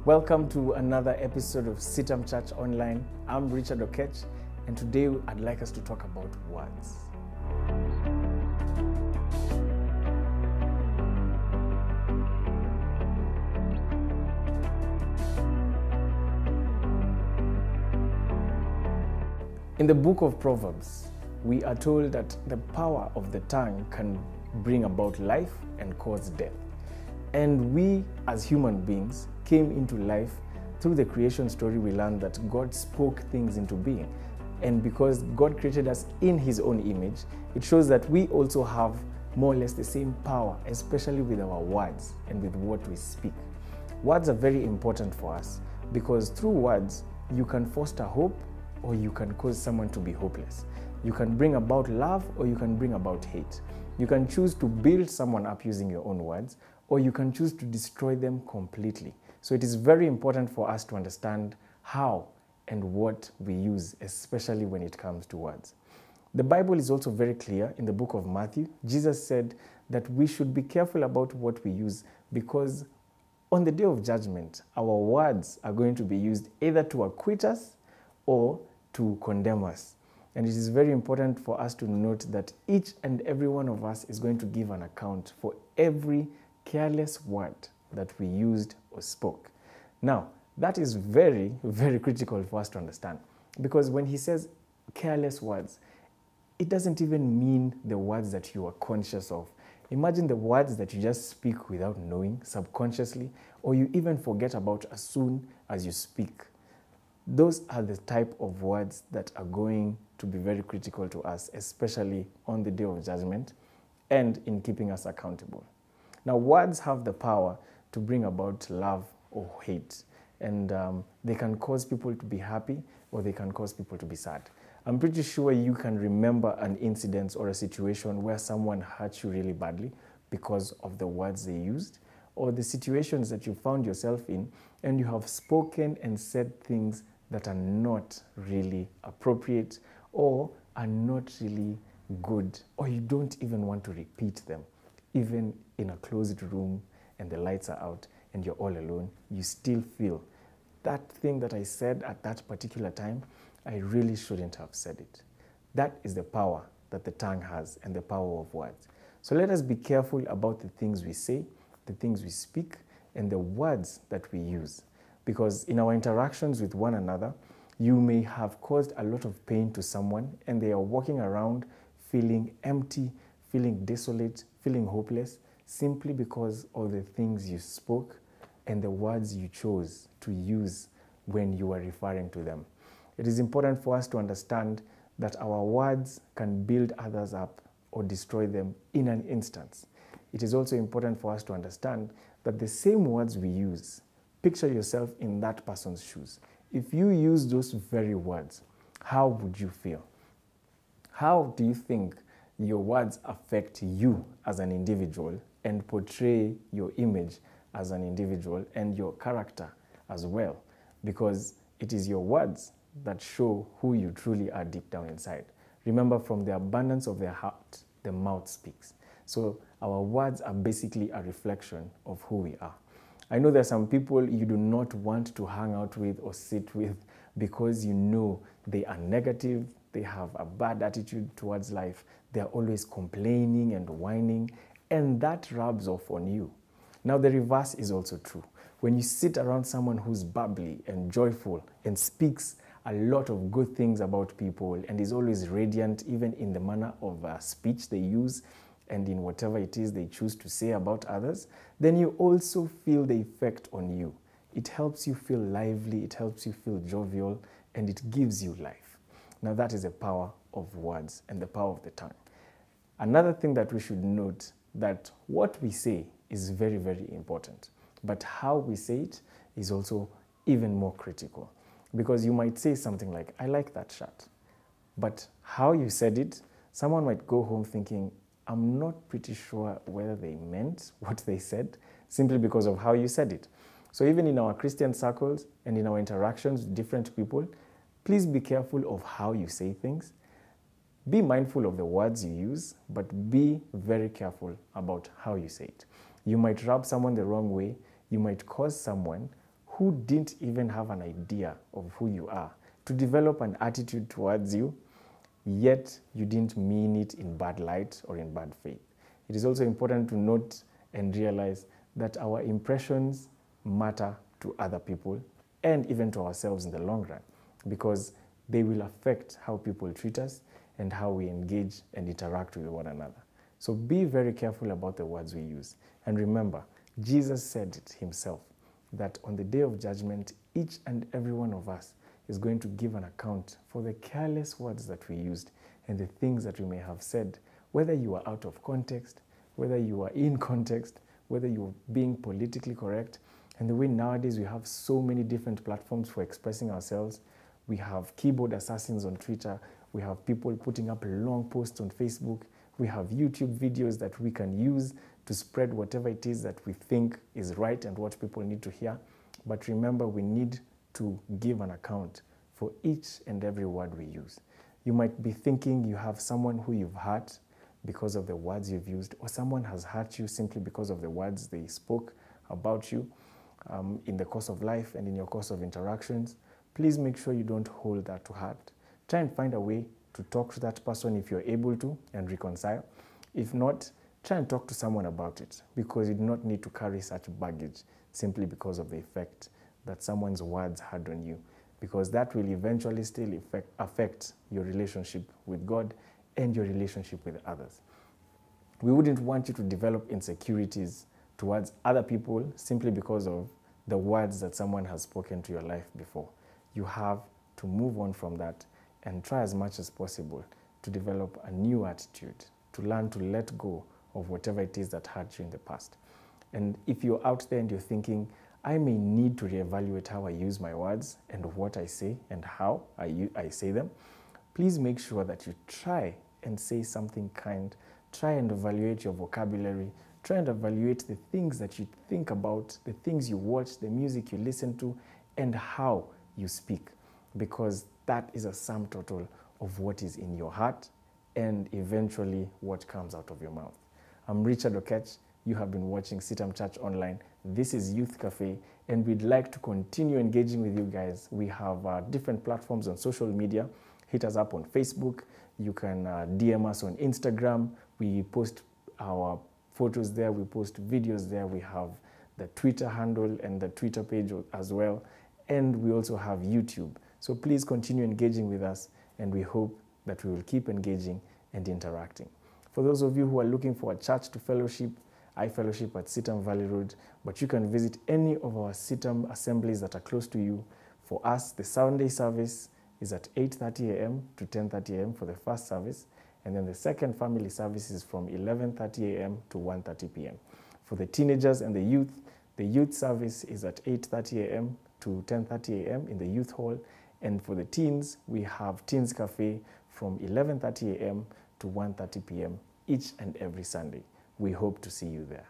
Welcome to another episode of CITAM Church Online. I'm Richard Oketch, and today I'd like us to talk about words. In the book of Proverbs, we are told that the power of the tongue can bring about life and cause death. And we, as human beings, came into life through the creation story. We learned that God spoke things into being. And because God created us in His own image, it shows that we also have more or less the same power, especially with our words and with what we speak. Words are very important for us because through words, you can foster hope or you can cause someone to be hopeless. You can bring about love or you can bring about hate. You can choose to build someone up using your own words, or you can choose to destroy them completely. So it is very important for us to understand how and what we use, especially when it comes to words. The Bible is also very clear in the book of Matthew. Jesus said that we should be careful about what we use because on the day of judgment, our words are going to be used either to acquit us or to condemn us. And it is very important for us to note that each and every one of us is going to give an account for every careless word that we used or spoke. Now, that is very, very critical for us to understand because when he says careless words, it doesn't even mean the words that you are conscious of. Imagine the words that you just speak without knowing, subconsciously, or you even forget about as soon as you speak. Those are the type of words that are going to be very critical to us, especially on the day of judgment and in keeping us accountable. Now, words have the power to bring about love or hate, and they can cause people to be happy or they can cause people to be sad. I'm pretty sure you can remember an incident or a situation where someone hurt you really badly because of the words they used, or the situations that you found yourself in and you have spoken and said things that are not really appropriate or are not really good, or you don't even want to repeat them. Even in a closed room and the lights are out and you're all alone, you still feel that thing that I said at that particular time, I really shouldn't have said it. That is the power that the tongue has and the power of words. So let us be careful about the things we say, the things we speak, and the words that we use. Because in our interactions with one another, you may have caused a lot of pain to someone and they are walking around feeling empty, feeling desolate, feeling hopeless, simply because of the things you spoke and the words you chose to use when you were referring to them. It is important for us to understand that our words can build others up or destroy them in an instance. It is also important for us to understand that the same words we use, picture yourself in that person's shoes. If you use those very words, how would you feel? How do you think your words affect you as an individual and portray your image as an individual and your character as well? Because it is your words that show who you truly are deep down inside. Remember, from the abundance of their heart, the mouth speaks. So our words are basically a reflection of who we are. I know there are some people you do not want to hang out with or sit with because you know they are negative, they have a bad attitude towards life, they are always complaining and whining, and that rubs off on you. Now, the reverse is also true. When you sit around someone who's bubbly and joyful and speaks a lot of good things about people and is always radiant, even in the manner of speech they use and in whatever it is they choose to say about others, then you also feel the effect on you. It helps you feel lively, it helps you feel jovial, and it gives you life. Now, that is the power of words and the power of the tongue. Another thing that we should note, that what we say is very, very important, but how we say it is also even more critical. Because you might say something like, I like that shirt, but how you said it, someone might go home thinking, I'm not pretty sure whether they meant what they said, simply because of how you said it. So even in our Christian circles and in our interactions with different people, please be careful of how you say things. Be mindful of the words you use, but be very careful about how you say it. You might rub someone the wrong way. You might cause someone who didn't even have an idea of who you are to develop an attitude towards you, yet you didn't mean it in bad light or in bad faith. It is also important to note and realize that our impressions matter to other people and even to ourselves in the long run, because they will affect how people treat us and how we engage and interact with one another. So be very careful about the words we use. And remember, Jesus said it himself, that on the day of judgment, each and every one of us is going to give an account for the careless words that we used and the things that we may have said, whether you are out of context, whether you are in context, whether you're being politically correct. And the way nowadays we have so many different platforms for expressing ourselves. We have keyboard assassins on Twitter. We have people putting up long posts on Facebook. We have YouTube videos that we can use to spread whatever it is that we think is right and what people need to hear. But remember, we need to give an account for each and every word we use. You might be thinking you have someone who you've hurt because of the words you've used, or someone has hurt you simply because of the words they spoke about you in the course of life and in your course of interactions. Please make sure you don't hold that to heart. Try and find a way to talk to that person if you're able to and reconcile. If not, try and talk to someone about it, because you do not need to carry such baggage simply because of the effect that someone's words had on you, because that will eventually still affect your relationship with God and your relationship with others. We wouldn't want you to develop insecurities towards other people simply because of the words that someone has spoken to your life before. You have to move on from that and try as much as possible to develop a new attitude, to learn to let go of whatever it is that hurt you in the past. And if you're out there and you're thinking, I may need to reevaluate how I use my words and what I say and how I say them, please make sure that you try and say something kind. Try and evaluate your vocabulary. Try and evaluate the things that you think about, the things you watch, the music you listen to, and how you speak, because that is a sum total of what is in your heart and eventually what comes out of your mouth. I'm Richard Oketch. You have been watching CITAM Church Online. This is Youth Cafe, and we'd like to continue engaging with you guys. We have different platforms on social media. Hit us up on Facebook. You can DM us on Instagram. We post our photos there. We post videos there. We have the Twitter handle and the Twitter page as well. And we also have YouTube. So please continue engaging with us, and we hope that we will keep engaging and interacting. For those of you who are looking for a church to fellowship, I fellowship at CITAM Valley Road, but you can visit any of our CITAM assemblies that are close to you. For us, the Sunday service is at 8:30 a.m. to 10:30 a.m. for the first service, and then the second family service is from 11:30 a.m. to 1:30 p.m. For the teenagers and the youth service is at 8:30 a.m. to 10:30 a.m. in the youth hall, and for the teens, we have Teens Cafe from 11:30 a.m. to 1:30 p.m. each and every Sunday. We hope to see you there.